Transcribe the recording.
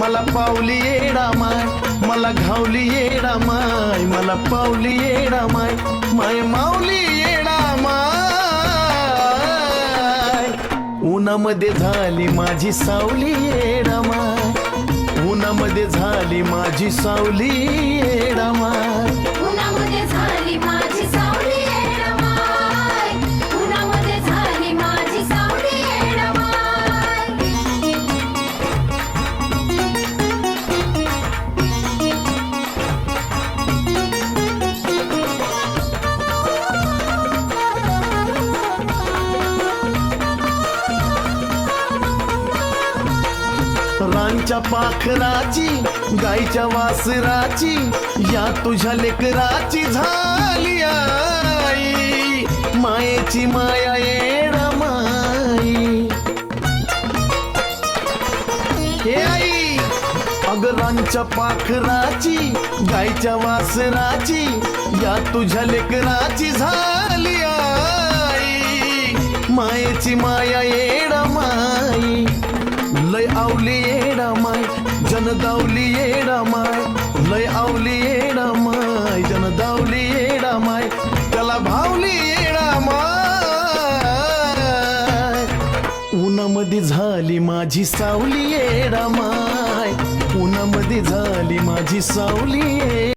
मला पावली येडा माय, मला घावली येडा माय, मला पावली येडा माय, माय माऊली येडा माय. उन्हामध्ये झाली माझी सावली येडा माय, उन्हामध्ये झाली माझी सावली येडा माय. उन्हामध्ये झाली माझी सावली येडा माय, उन्हामध्ये झाली माझी सावली येडा माय. रांच्या पाखराची, गाईच्या वासराची, या तुझ्या लेकराची झाली आई. मायेची माया येडा माई. हे आई, अग रांच्या पाखराची, गाईच्या वासराची, या तुझ्या लेकराची झाली आई. मायेची माया येडा माई. लय आवली येडा माय, जन दावली येडा माय, लय आवली येडा माय, जन दावली येडा माय, त्याला भावली येडा माय. उन्हामध्ये झाली माझी सावली येडा माय, उन्हामध्ये झाली माझी सावली.